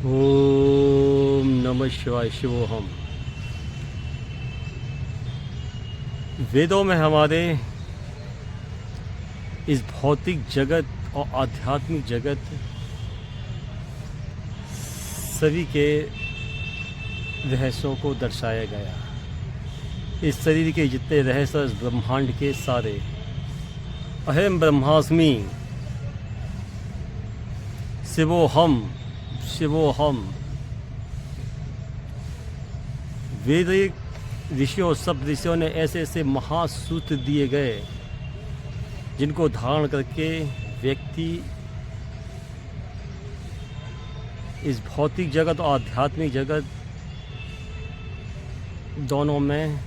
ओम नमः शिवाय शिवोहम। वेदों में हमारे इस भौतिक जगत और आध्यात्मिक जगत सभी के रहस्यों को दर्शाया गया। इस शरीर के जितने रहस्य, इस ब्रह्मांड के सारे, अहम ब्रह्मास्मि शिवोहम शिवोहम। वैदिक ऋषियों, सब ऋषियों ने ऐसे ऐसे महासूत्र दिए गए जिनको धारण करके व्यक्ति इस भौतिक जगत और आध्यात्मिक जगत दोनों में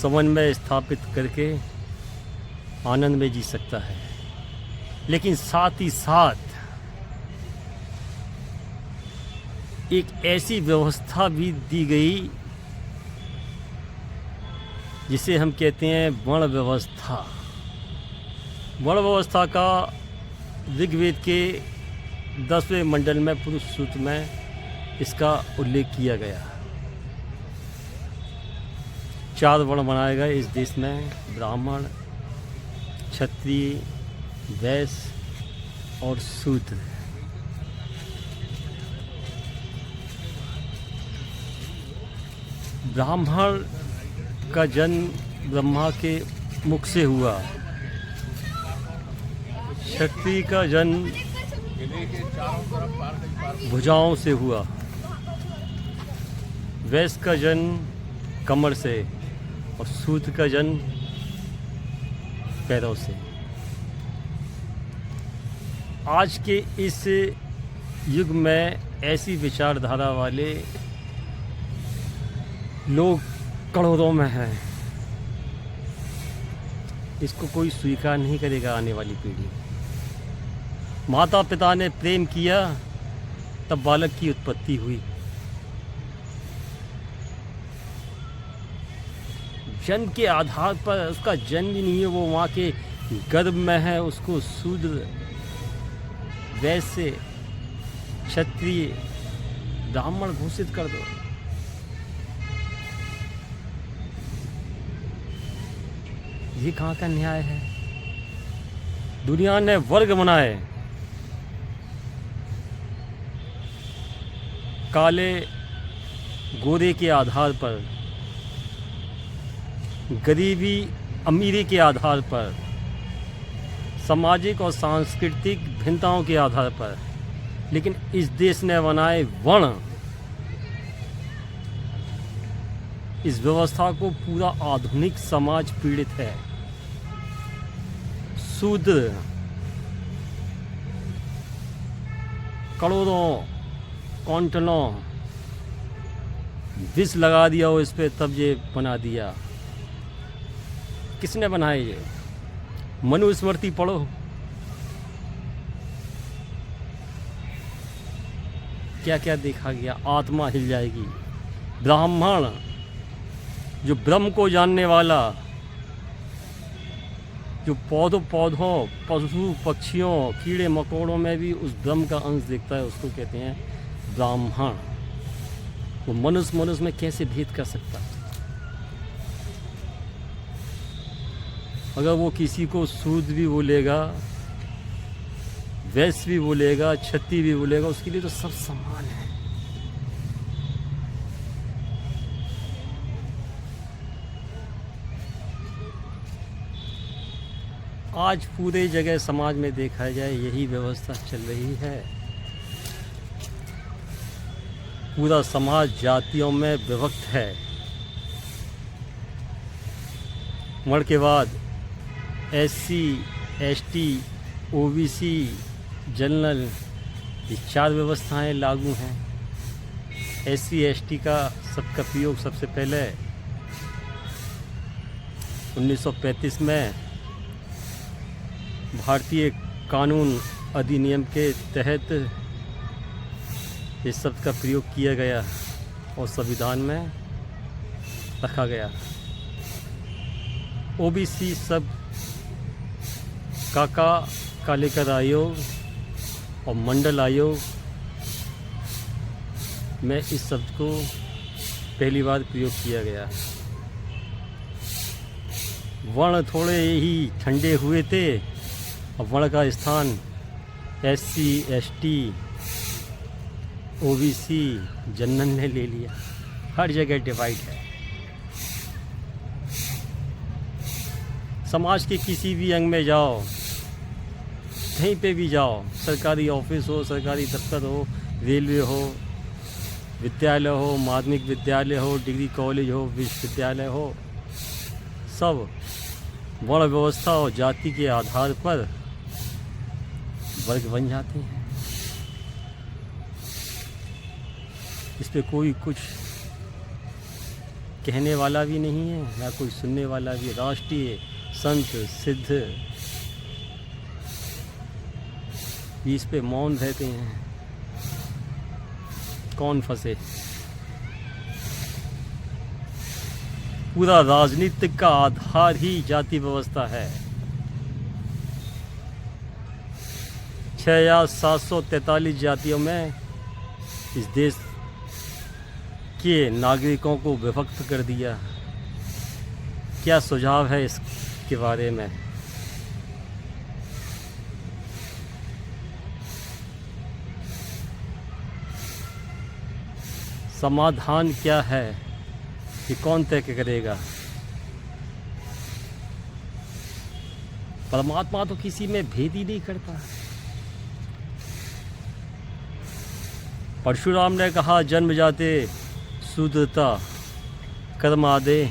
समन्वय स्थापित करके आनंद में जी सकता है। लेकिन साथ ही साथ एक ऐसी व्यवस्था भी दी गई जिसे हम कहते हैं वर्ण व्यवस्था। वर्ण व्यवस्था का ऋग्वेद के 10वें मंडल में पुरुष सूक्त में इसका उल्लेख किया गया। 4 वर्ण बनाए गए इस देश में: ब्राह्मण, क्षत्रिय, वैश्य और शूद्र। ब्राह्मण का जन्म ब्रह्मा के मुख से हुआ। क्षत्रिय का जन्म भुजाओं से हुआ। वैश्य का जन्म कमर से और शूद्र का जन्म पैरों से। आज के इस युग में ऐसी विचारधारा वाले लोग करोड़ों में हैं। इसको कोई स्वीकार नहीं करेगा आने वाली पीढ़ी। माता पिता ने प्रेम किया तब बालक की उत्पत्ति हुई। जन्म के आधार पर उसका जन्म ही नहीं है, वो वहाँ के गर्भ में है, उसको शूद्र, वैश्य, क्षत्रिय, ब्राह्मण घोषित कर दो। ये कहाँ का न्याय है? दुनिया ने वर्ग बनाए, काले गोरे के आधार पर, गरीबी अमीरी के आधार पर, सामाजिक और सांस्कृतिक भिन्नताओं के आधार पर। लेकिन इस देश ने बनाए वर्ण। इस व्यवस्था को पूरा आधुनिक समाज पीड़ित है। शूद्र करोड़ों क्विंटलों विष लगा दिया हो इस पे, तब ये बना दिया। किसने बनाए ये? मनुस्मृति पढ़ो। क्या क्या देखा गया, आत्मा हिल जाएगी। ब्राह्मण जो ब्रह्म को जानने वाला, जो पौधों पशु पक्षियों कीड़े मकोड़ों में भी उस ब्रह्म का अंश देखता है, उसको कहते हैं ब्राह्मण। वो मनुष्य में कैसे भेद कर सकता है? अगर वो किसी को शूद्र भी बोलेगा, वैश्य भी बोलेगा, क्षत्रिय भी बोलेगा, उसके लिए तो सब समान है। आज पूरे जगह समाज में देखा जाए यही व्यवस्था चल रही है। पूरा समाज जातियों में विभक्त है। वर्ण के बाद SC, ST, OBC, जनरल, ये 4 व्यवस्थाएं लागू हैं। SC ST का सबका प्रयोग सबसे पहले 1935 में भारतीय कानून अधिनियम के तहत इस शब्द का प्रयोग किया गया और संविधान में रखा गया। OBC सब काका, कालेकर आयोग और मंडल आयोग में इस शब्द को पहली बार प्रयोग किया गया। वर्ण थोड़े ही ठंडे हुए थे, अब वर्ण का स्थान SC, ST, OBC, जनरल ने ले लिया। हर जगह डिवाइड है। समाज के किसी भी अंग में जाओ, कहीं पे भी जाओ, सरकारी ऑफिस हो, सरकारी दफ्तर हो, रेलवे हो, विद्यालय हो, माध्यमिक विद्यालय हो, डिग्री कॉलेज हो, विश्वविद्यालय हो, सब वर्ण व्यवस्था और जाति के आधार पर वर्ग बन जाते हैं। इस पे कोई कुछ कहने वाला भी नहीं है, ना कोई सुनने वाला भी। राष्ट्रीय संत सिद्ध भी इस पे मौन रहते हैं। कौन फंसे? पूरा राजनीतिक का आधार ही जाति व्यवस्था है। 6,743 जातियों में इस देश के नागरिकों को विभक्त कर दिया। क्या सुझाव है इसके बारे में? समाधान क्या है कि कौन तय करेगा? परमात्मा तो किसी में भेद ही नहीं करता। परशुराम ने कहा, जन्म जाते शूद्रता, कर्म आदे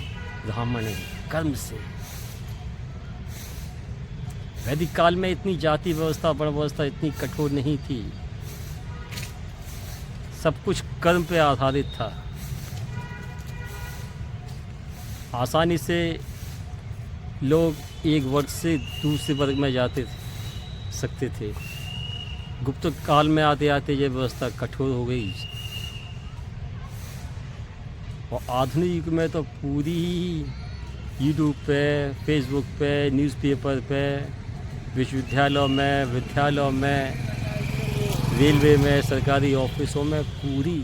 ब्राह्मणे। कर्म से वैदिक काल में इतनी जाति व्यवस्था, वर्ण व्यवस्था इतनी कठोर नहीं थी। सब कुछ कर्म पे आधारित था। आसानी से लोग एक वर्ग से दूसरे वर्ग में जाते सकते थे। गुप्त काल में आते आते ये व्यवस्था कठोर हो गई और आधुनिक युग में तो पूरी यूट्यूब पे, फेसबुक पे, न्यूज़पेपर पे, विश्वविद्यालयों में, विद्यालयों में, रेलवे में, सरकारी ऑफिसों में पूरी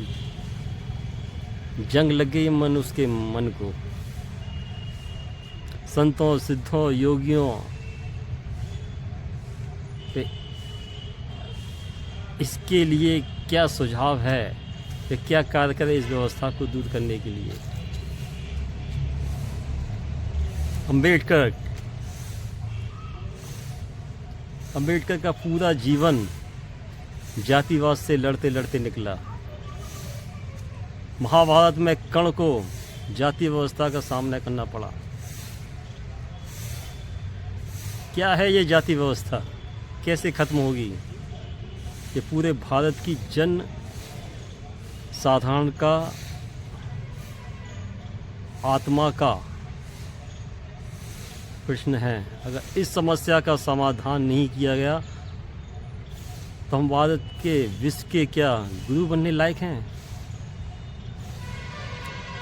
जंग लग गई मनुष्य के मन को। संतों, सिद्धों, योगियों पे इसके लिए क्या सुझाव है कि क्या कार्य करें इस व्यवस्था को दूर करने के लिए? अंबेडकर का पूरा जीवन जातिवाद से लड़ते लड़ते निकला। महाभारत में कर्ण को जाति व्यवस्था का सामना करना पड़ा। क्या है ये जाति व्यवस्था? कैसे खत्म होगी? ये पूरे भारत की जन साधारण का, आत्मा का प्रश्न है। अगर इस समस्या का समाधान नहीं किया गया तो हम भारत के विश्व के क्या गुरु बनने लायक हैं?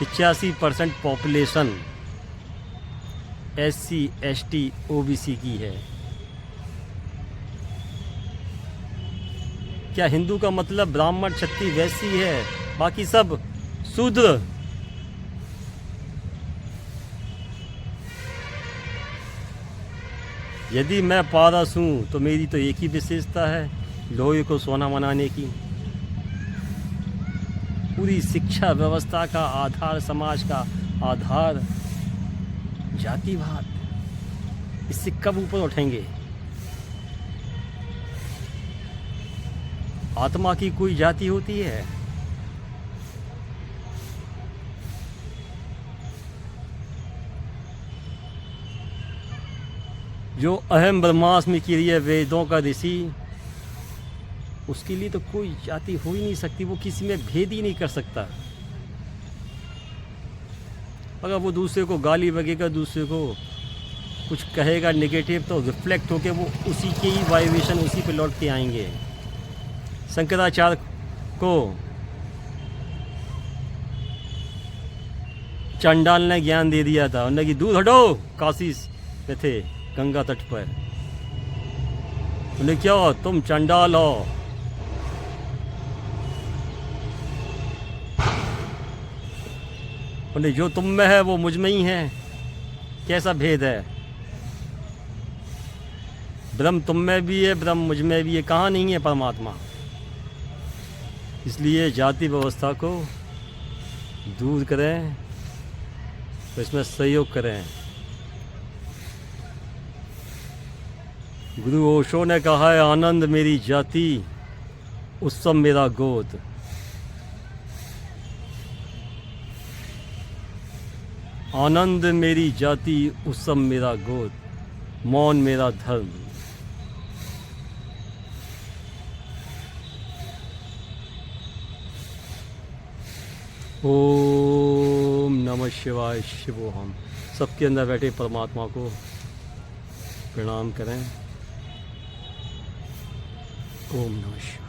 85% पॉपुलेशन SC, ST, OBC की है। क्या हिंदू का मतलब ब्राह्मण, क्षत्रिय, वैश्य है? बाकी सब शूद्र। यदि मैं पारस हूँ तो मेरी तो एक ही विशेषता है, लोहे को सोना बनाने की। पूरी शिक्षा व्यवस्था का आधार, समाज का आधार जातिवाद। इससे कब ऊपर उठेंगे? आत्मा की कोई जाति होती है? जो अहम ब्रह्मास्मि के लिए वेदों का ऋषि, उसके लिए तो कोई जाति हो ही नहीं सकती। वो किसी में भेद ही नहीं कर सकता। अगर वो दूसरे को गाली बगेगा, दूसरे को कुछ कहेगा नेगेटिव, तो रिफ्लेक्ट होके वो उसी के ही वाइब्रेशन उसी पे लौट के आएंगे। शंकराचार्य को चंडाल ने ज्ञान दे दिया था। उन्होंने कि दूर हटो, काशी में थे गंगा तट पर। उन्हें क्या हो, तुम चंडाल हो। पंडित जो तुम में है वो मुझ में ही है, कैसा भेद है? ब्रह्म तुम में भी है, ब्रह्म मुझ में भी है, कहाँ नहीं है परमात्मा? इसलिए जाति व्यवस्था को दूर करें, तो इसमें सहयोग करें। गुरु ओशो ने कहा है, आनंद मेरी जाति, उत्सव मेरा गोद। आनंद मेरी जाति, उत्सव मेरा गोद, मौन मेरा धर्म। ओम नमः शिवाय शिवोहम। सबके अंदर बैठे परमात्मा को प्रणाम करें। ओम नमः शिवाय।